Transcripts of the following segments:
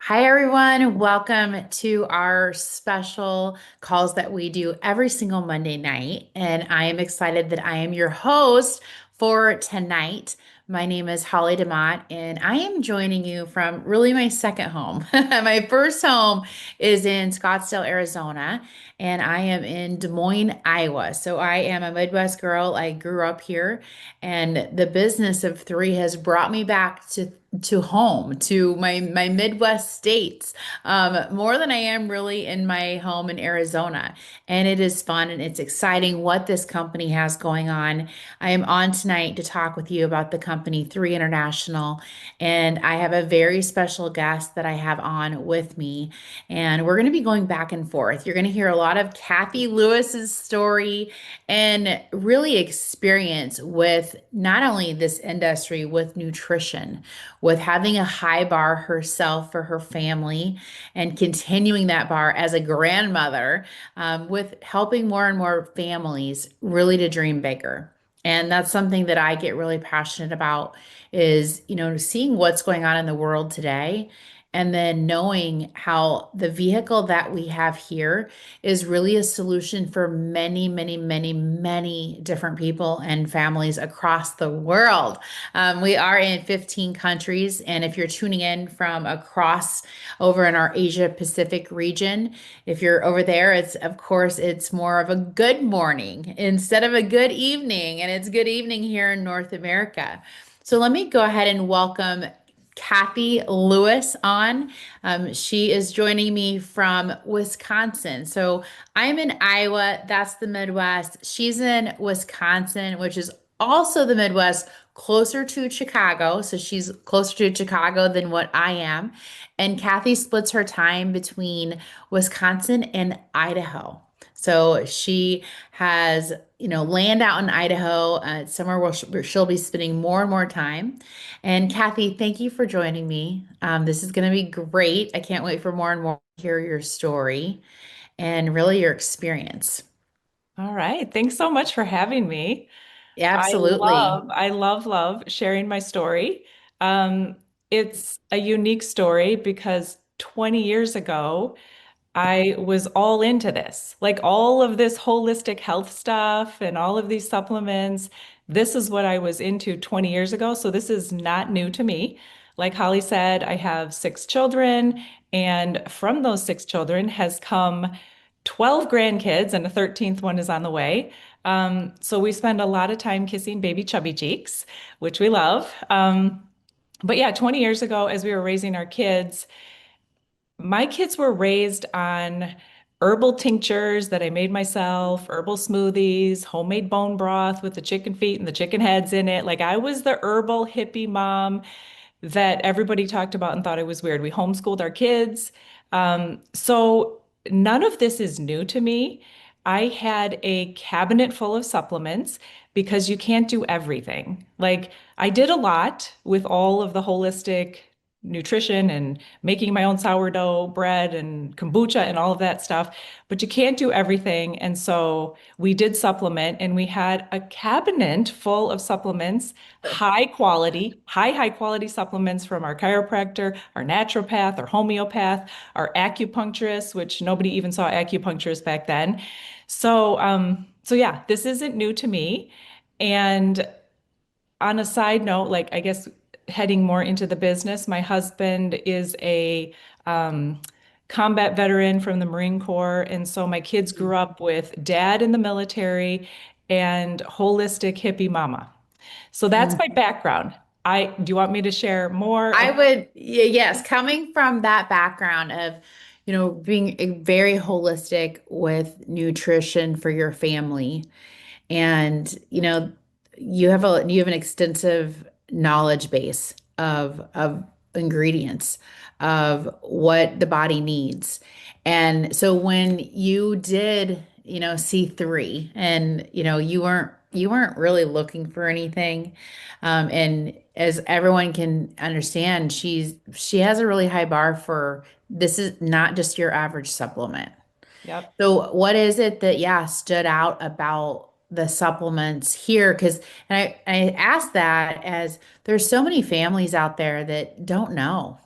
Hi, everyone. Welcome to our special calls that we do every single Monday night. And I am excited that I am your host for tonight. My name is Holly Demott, and I am joining you from really my second home. My first home is in Scottsdale, Arizona, and I am in Des Moines, Iowa. So I am a Midwest girl. I grew up here, and the business of three has brought me back to home, to my Midwest states, more than I am really in my home in Arizona. And it is fun and it's exciting what this company has going on. I am on tonight to talk with you about the company Three International, and I have a very special guest that I have on with me, and we're going to be going back and forth. You're going to hear a lot of Kathy Lewis's story and really experience with not only this industry with nutrition, with having a high bar herself for her family and continuing that bar as a grandmother, with helping more and more families really to dream bigger. And that's something that I get really passionate about is, seeing what's going on in the world today and then knowing how the vehicle that we have here is really a solution for many, many, many, many different people and families across the world. We are in 15 countries, and if you're tuning in from across over in our Asia Pacific region, if you're over there, it's of course it's more of a good morning instead of a good evening, and it's good evening here in North America. So let me go ahead and welcome Kathy Lewis on. She is joining me from Wisconsin. So I'm in Iowa, that's the Midwest. She's in Wisconsin, which is also the Midwest, closer to Chicago. So she's closer to Chicago than what I am. And Kathy splits her time between Wisconsin and Idaho. So she has, land out in Idaho, somewhere where she'll be spending more and more time. And Kathy, thank you for joining me. This is going to be great. I can't wait for more and more to hear your story and really your experience. All right. Thanks so much for having me. Absolutely. I love sharing my story. Um, it's a unique story because 20 years ago, I was all into this, like all of this holistic health stuff and all of these supplements. This is what I was into 20 years ago. So this is not new to me. Like Holly said, I have six children, and from those six children has come 12 grandkids, and a 13th one is on the way. So we spend a lot of time kissing baby chubby cheeks, which we love. But yeah, 20 years ago, as we were raising our kids, my kids were raised on herbal tinctures that I made myself, herbal smoothies, homemade bone broth with the chicken feet and the chicken heads in it. Like I was the herbal hippie mom that everybody talked about and thought it was weird. We homeschooled our kids. So none of this is new to me. I had a cabinet full of supplements because you can't do everything. Like I did a lot with all of the holistic nutrition and making my own sourdough bread and kombucha and all of that stuff, but you can't do everything. And so we did supplement and we had a cabinet full of supplements, high quality supplements from our chiropractor, our naturopath, our homeopath, our acupuncturist, which nobody even saw acupuncturists back then. So yeah, this isn't new to me. And on a side note, like I guess heading more into the business, my husband is a um, combat veteran from the Marine Corps. And so my kids grew up with dad in the military and holistic hippie mama. So that's my background. Do you want me to share more I of? would, yes, coming from that background of, being very holistic with nutrition for your family, and you have an extensive knowledge base of ingredients of what the body needs. And so when you did, C3, and you weren't really looking for anything, and as everyone can understand, she has a really high bar for this is not just your average supplement. Yep. So what is it that, yeah, stood out about the supplements here? Because, and I asked that as there's so many families out there that don't know.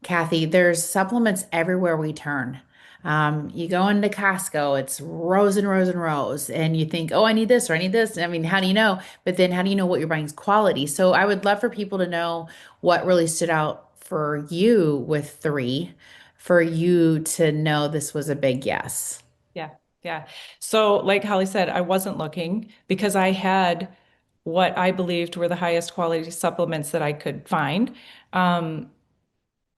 Kathy, there's supplements everywhere we turn. You go into Costco, it's rows and rows and rows, and you think, oh, I need this or I need this. I mean, how do you know? But then how do you know what you're buying is quality? So I would love for people to know what really stood out for you with three, for you to know this was a big yes. Yeah, yeah. So, like Holly said, I wasn't looking because I had what I believed were the highest quality supplements that I could find. Um,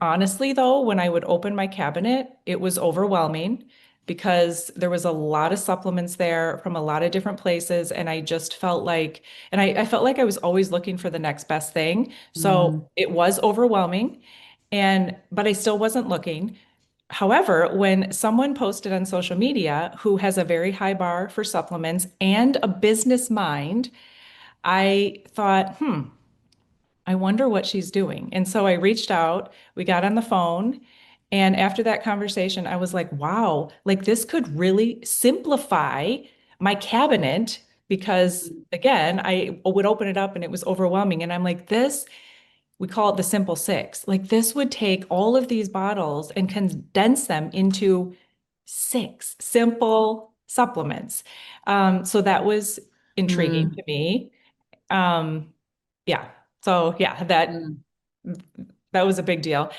Honestly, though, when I would open my cabinet, it was overwhelming because there was a lot of supplements there from a lot of different places. And I just felt like, I felt like I was always looking for the next best thing. So Mm, it was overwhelming. But I still wasn't looking. However, when someone posted on social media who has a very high bar for supplements and a business mind, I thought, I wonder what she's doing. And so I reached out, we got on the phone, and after that conversation, I was like, wow, like this could really simplify my cabinet because again, I would open it up and it was overwhelming. And I'm like, this, we call it the simple six. Like this would take all of these bottles and condense them into six simple supplements. So that was intriguing mm, to me. Um, yeah. So yeah, mm. that was a big deal.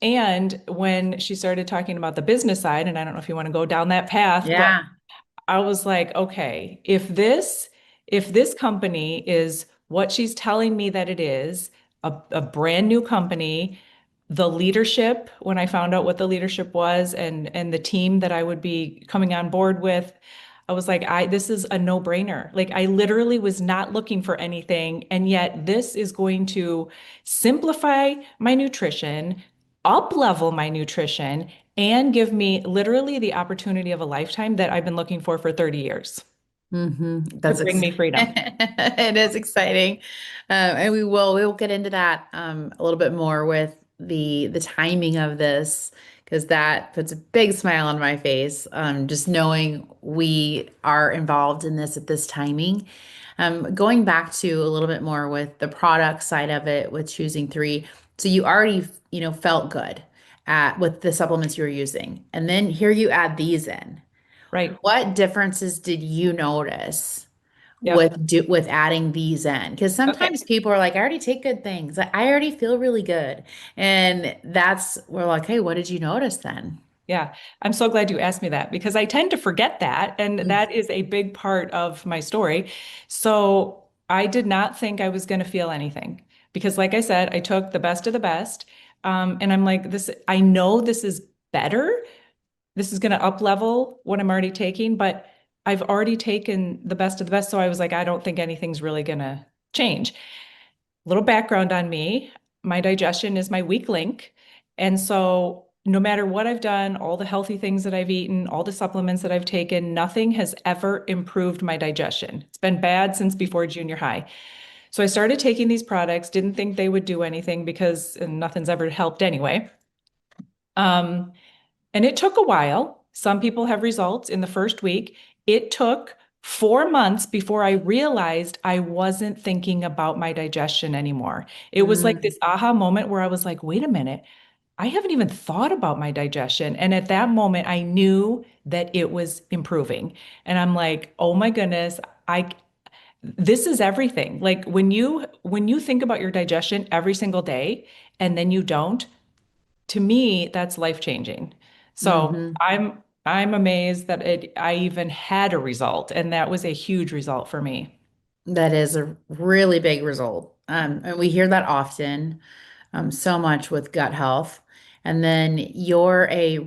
And when she started talking about the business side, and I don't know if you want to go down that path, but Yeah. I was like, okay, if this company is what she's telling me that it is, a brand new company, the leadership, when I found out what the leadership was and the team that I would be coming on board with, I was like, this is a no-brainer. Like I literally was not looking for anything, and yet this is going to simplify my nutrition, up level my nutrition, and give me literally the opportunity of a lifetime that I've been looking for 30 years to That's bring me freedom. it is exciting, and we will get into that a little bit more with the timing of this because that puts a big smile on my face. Just knowing we are involved in this at this timing. Going back to a little bit more with the product side of it, with choosing three. So you already felt good at with the supplements you were using, and then here you add these in. Right. What differences did you notice Yep. with adding these in? Because Okay. sometimes people are like, I already take good things. I already feel really good. And that's we're like, hey, what did you notice then? Yeah, I'm so glad you asked me that because I tend to forget that. And Mm, that is a big part of my story. So I did not think I was going to feel anything because, like I said, I took the best of the best. And I'm like, I know this is better. This is going to up level what I'm already taking, but I've already taken the best of the best. So I was like, I don't think anything's really going to change. Little background on me, my digestion is my weak link. And so no matter what I've done, all the healthy things that I've eaten, all the supplements that I've taken, nothing has ever improved my digestion. It's been bad since before junior high. So I started taking these products, didn't think they would do anything because nothing's ever helped anyway. Um, and it took a while. Some people have results in the first week. It took 4 months before I realized I wasn't thinking about my digestion anymore. It was like mm, this aha moment where I was like, wait a minute, I haven't even thought about my digestion. And at that moment, I knew that it was improving. And I'm like, oh my goodness, I this is everything. Like when you think about your digestion every single day and then you don't, to me, that's life changing. So hmm I'm amazed that I even had a result, and that was a huge result for me. That is a really big result. And we hear that often, so much with gut health. And then you're a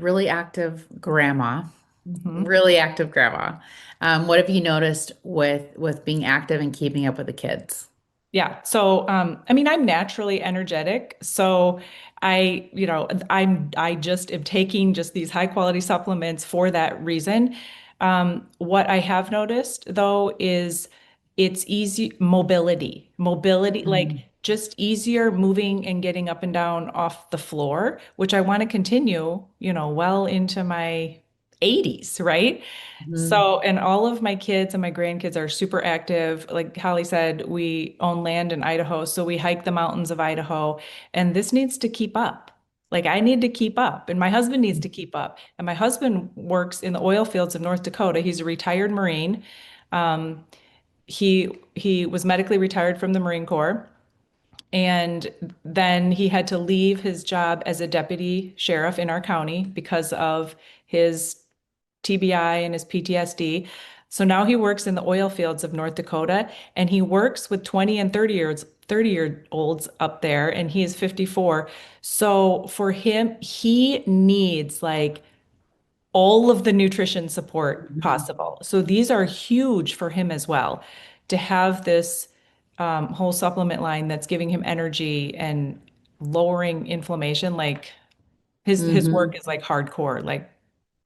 Mhm. really active grandma. What have you noticed with being active and keeping up with the kids? Yeah. So, I mean, I'm naturally energetic. So I just am taking just these high quality supplements for that reason. What I have noticed though is it's easy mobility, like Mm, just easier moving and getting up and down off the floor, which I want to continue, well into my 80s, right? mhm. So, and all of my kids and my grandkids are super active. Like Holly said, we own land in Idaho, so we hike the mountains of Idaho, and this needs to keep up. Like I need to keep up, and my husband needs to keep up. And my husband works in the oil fields of North Dakota. He's a retired Marine. Um, he was medically retired from the Marine Corps, and then he had to leave his job as a deputy sheriff in our county because of his TBI and his PTSD. So now he works in the oil fields of North Dakota, and he works with 20 and 30-year-olds up there, and he is 54. So for him, he needs like all of the nutrition support Mhm. possible. So these are huge for him as well to have this whole supplement line that's giving him energy and lowering inflammation. Like his work Mhm. is like hardcore, like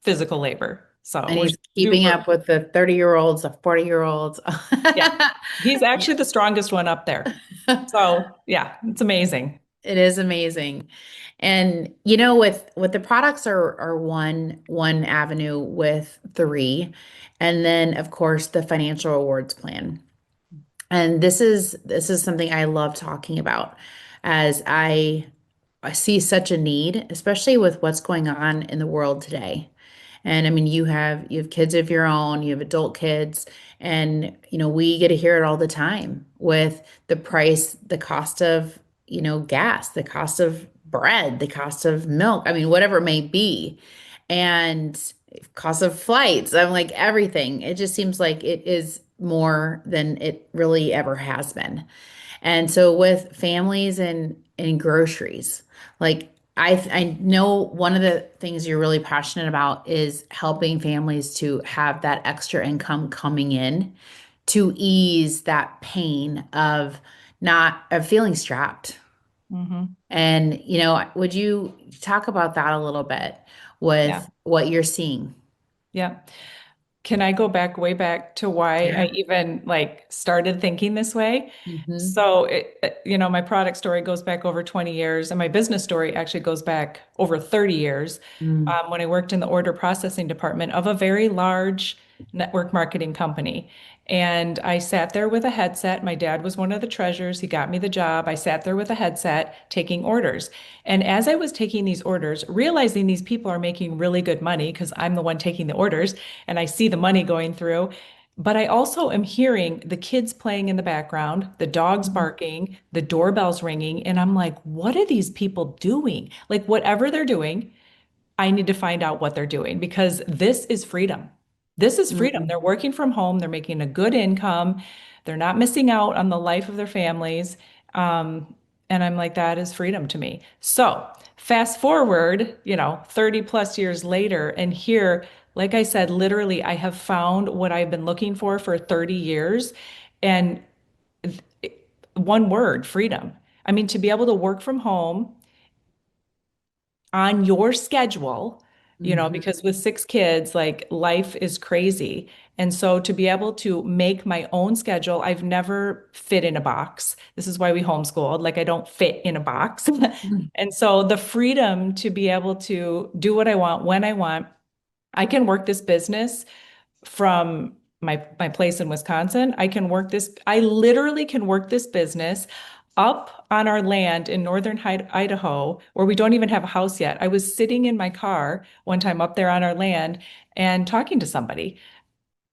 physical labor. So And we're he's keeping super, up with the 30-year-olds, the 40-year-olds. yeah. He's actually the strongest one up there. So yeah, it's amazing. It is amazing. And with the products are one avenue with three. And then of course the financial rewards plan. And this is something I love talking about as I see such a need, especially with what's going on in the world today. And I mean, you have kids of your own, you have adult kids, and we get to hear it all the time with the price, the cost of, gas, the cost of bread, the cost of milk, I mean, whatever it may be, and cost of flights. I'm like everything. It just seems like it is more than it really ever has been. And so with families and groceries, like I know one of the things you're really passionate about is helping families to have that extra income coming in to ease that pain of not of feeling strapped. Hmm. And would you talk about that a little bit Yeah. with what you're seeing? Yeah. Can I go back way back to why I Yeah. even like started thinking this way? Mm-hmm. So my product story goes back over 20 years, and my business story actually goes back over 30 years. When I worked in the order processing department of a very large network marketing company. And I sat there with a headset. My dad was one of the treasurers. He got me the job. I sat there with a headset taking orders. And as I was taking these orders, realizing these people are making really good money because I'm the one taking the orders and I see the money going through. But I also am hearing the kids playing in the background, the dogs Mm-hmm. barking, the doorbells ringing. And I'm like, what are these people doing? Like, whatever they're doing, I need to find out what they're doing because this is freedom. This is freedom. Mm-hmm. They're working from home, they're making a good income, they're not missing out on the life of their families. Um, and I'm like, that is freedom to me. So fast forward, 30 plus years later, and here, like I said, literally, I have found what I've been looking for 30 years. And one word, freedom. I mean, to be able to work from home on your schedule, Mm-hmm. because with six kids, like life is crazy. And so to be able to make my own schedule, I've never fit in a box. This is why we homeschooled. Like I don't fit in a box. And so the freedom to be able to do what I want when I want, I can work this business from my place in Wisconsin. I literally can work this business up on our land in northern Idaho, where we don't even have a house yet. I was sitting in my car one time up there on our land and talking to somebody.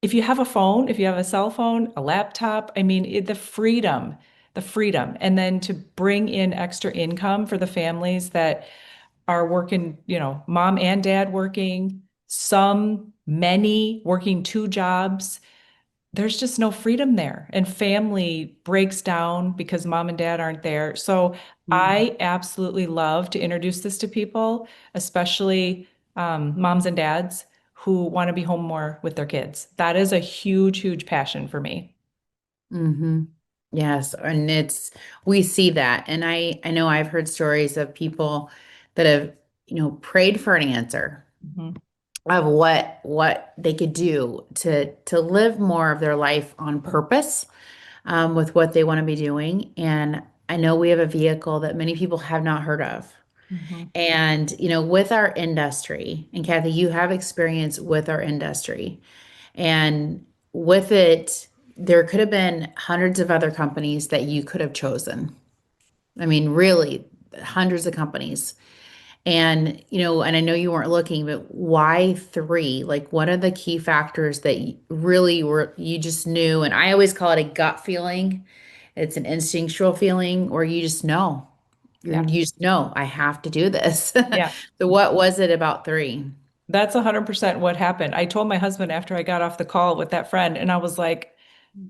If you have a phone, if you have a cell phone, a laptop, I mean, the freedom, and then to bring in extra income for the families that are working, mom and dad working, many working two jobs. There's just no freedom there. And family breaks down because mom and dad aren't there. So Mm-hmm. I absolutely love to introduce this to people, especially moms and dads who want to be home more with their kids. That is a huge, huge passion for me. Mm-hmm. Yes, and we see that. And I know I've heard stories of people that have, prayed for an answer Mhm. of what they could do to live more of their life on purpose, with what they want to be doing. And I know we have a vehicle that many people have not heard of. Mhm. And, with our industry, and Kathy, you have experience with our industry. And with it, there could have been hundreds of other companies that you could have chosen. I mean, really, hundreds of companies. And, and I know you weren't looking, but why three? Like, what are the key factors that really were, you just knew? And I always call it a gut feeling. It's an instinctual feeling, or you just know. Yeah. You just know I have to do this. Yeah. So what was it about three? That's 100% what happened. I told my husband after I got off the call with that friend, and I was like,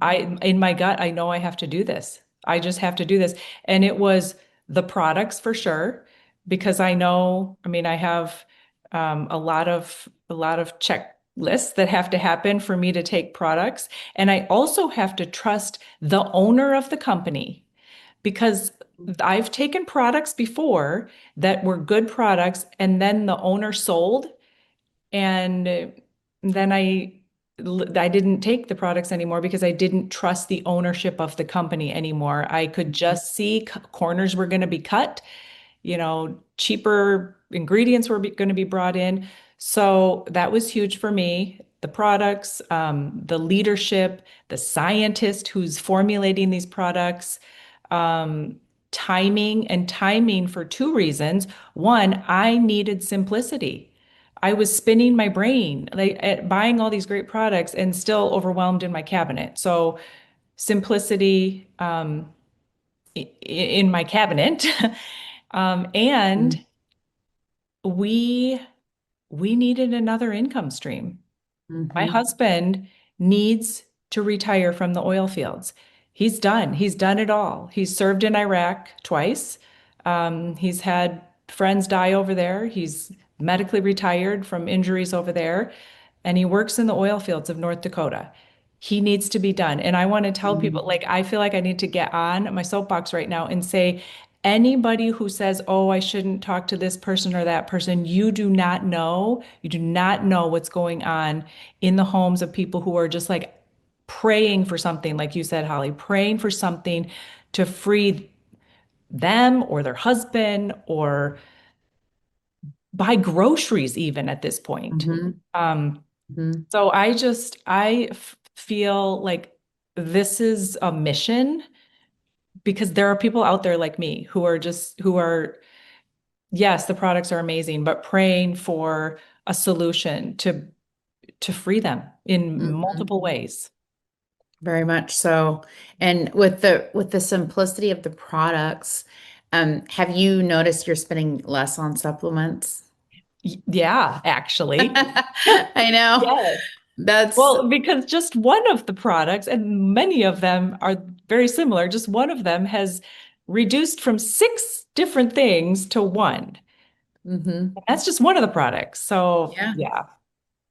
in my gut, I know I have to do this. I just have to do this. And it was the products for sure, because I know, I mean, I have a lot of checklists that have to happen for me to take products. And I also have to trust the owner of the company because I've taken products before that were good products and then the owner sold and then I didn't take the products anymore because I didn't trust the ownership of the company anymore. I could just see corners were going to be cut, cheaper ingredients were going to be brought in. So that was huge for me. The products, the leadership, the scientist who's formulating these products, um, timing for two reasons. One, I needed simplicity. I was spinning my brain, like at buying all these great products and still overwhelmed in my cabinet. So simplicity in my cabinet. And we we needed another income stream. My Mm-hmm. husband needs to retire from the oil fields. He's done. He's done it all. He's served in Iraq twice. He's had friends die over there. He's medically retired from injuries over there, and he works in the oil fields of North Dakota. He needs to be done. And I want to tell people, like, I feel like I need to get on my soapbox right now and say, anybody who says, oh, I shouldn't talk to this person or that person, you do not know. You do not know what's going on in the homes of people who are just like praying for something, like you said, Holly, praying for something to free them or their husband or buy groceries even at this point. Mm-hmm. Um, Mm-hmm. so I feel like this is a mission because there are people out there like me who are yes, the products are amazing, but praying for a solution to free them in Mm-hmm. multiple ways. Very much so. And with the simplicity of the products, have you noticed you're spending less on supplements? Yeah, actually. I know. Yes. That's Well, because just one of the products, and many of them are very similar, just one of them has reduced from six different things to one. mhm. That's just one of the products. So, Yeah. yeah, for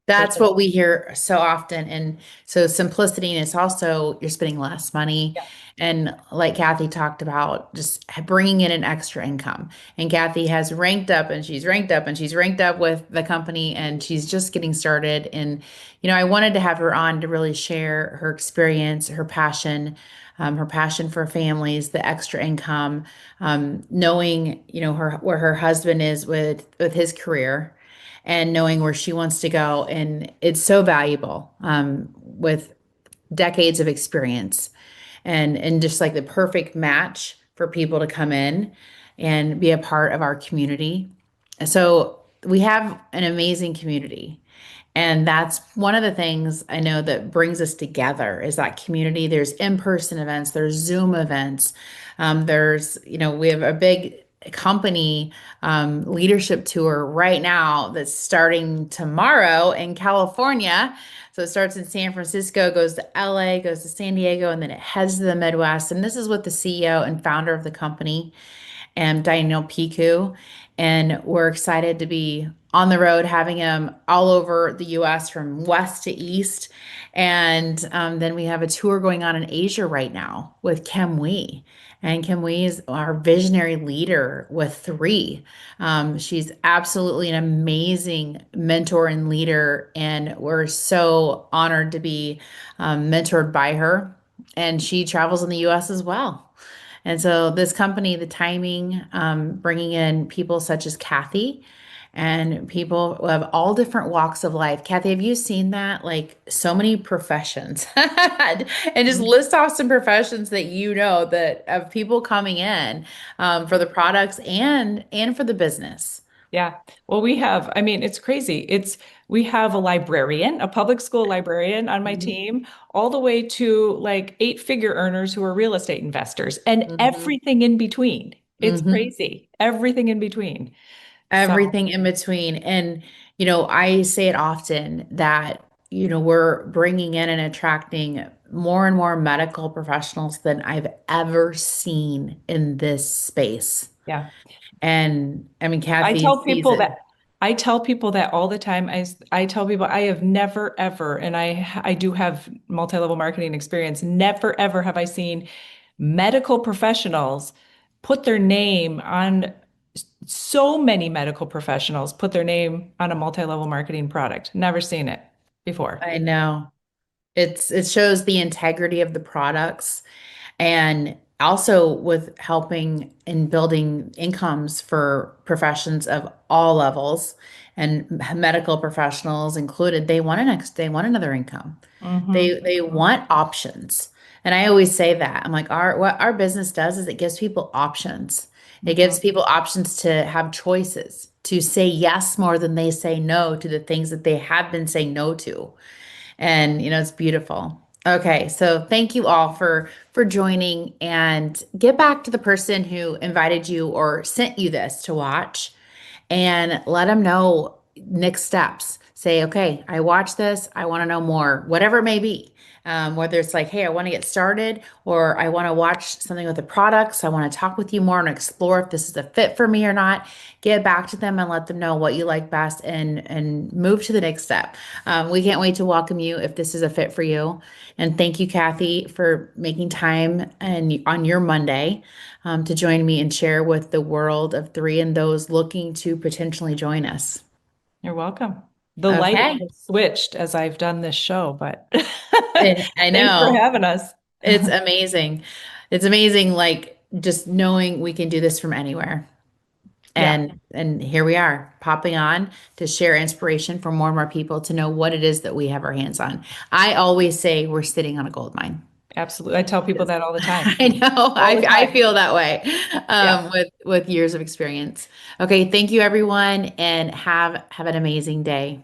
That's sure. what we hear so often. And so simplicity, and it's also you're spending less money. Yeah. And like Kathy talked about, just bringing in an extra income. And Kathy has ranked up and she's ranked up and she's ranked up with the company and she's just getting started. And, I wanted to have her on to really share her experience, her passion for families, the extra income, knowing, where her husband is with his career and knowing where she wants to go. And it's so valuable with decades of experience and just like the perfect match for people to come in and be a part of our community. So we have an amazing community. And that's one of the things I know that brings us together is that community. There's in-person events, there's Zoom events. We have a big company leadership tour right now that's starting tomorrow in California. So it starts in San Francisco, goes to LA, goes to San Diego, and then it heads to the Midwest. And this is with the CEO and founder of the company and Daniel Piku. And we're excited to be on the road, having him all over the US from west to east. And then we have a tour going on in Asia right now with Kim Wee. And Kim Wee is our visionary leader with three. She's absolutely an amazing mentor and leader. And we're so honored to be mentored by her. And she travels in the US as well. And so this company, the timing, bringing in people such as Kathy and people who have all different walks of life. Kathy, have you seen that? Like so many professions and just list off some professions that that of people coming in for the products and for the business. Yeah. Well, I mean, it's crazy. We have a librarian, a public school librarian on my Mhm. team, all the way to like eight-figure earners who are real estate investors and Mhm. everything in between. It's Mhm. crazy. Everything in between. So, Everything in between. And, I say it often that, we're bringing in and attracting more and more medical professionals than I've ever seen in this space. yeah. And I mean, I Kathy tell sees people it. that I tell people that all the time. I tell people I have never ever, and I do have multi-level marketing experience. Never ever have I seen medical professionals put their name on so many medical professionals put their name on a multi-level marketing product. Never seen it before. I know. It shows the integrity of the products and also with helping in building incomes for professions of all levels and medical professionals included. They want another income. Hmm. They want options. And I always say that. I'm like, what our business does is it gives people options. It Hmm. gives people options to have choices, to say yes more than they say no to the things that they have been saying no to. And it's beautiful. Okay, so thank you all for joining and get back to the person who invited you or sent you this to watch and let them know next steps. Say, okay, I watched this. I want to know more, whatever it may be. Whether it's like, hey, I want to get started, or I want to watch something with the products. I want to talk with you more and explore if this is a fit for me or not. Get back to them and let them know what you like best and move to the next step. We can't wait to welcome you if this is a fit for you. And thank you, Kathy, for making time and on your Monday to join me and share with the world of three and those looking to potentially join us. You're welcome. The light Okay. has switched as I've done this show, but And I thanks for know having us. it's amazing. It's amazing, like just knowing we can do this from anywhere. Yeah, And here we are, popping on to share inspiration for more and more people to know what it is that we have our hands on. I always say we're sitting on a gold mine. absolutely. I tell people that all the time. I know. All the I time. feel that way Yeah. with years of experience. Okay, thank you everyone, and have an amazing day.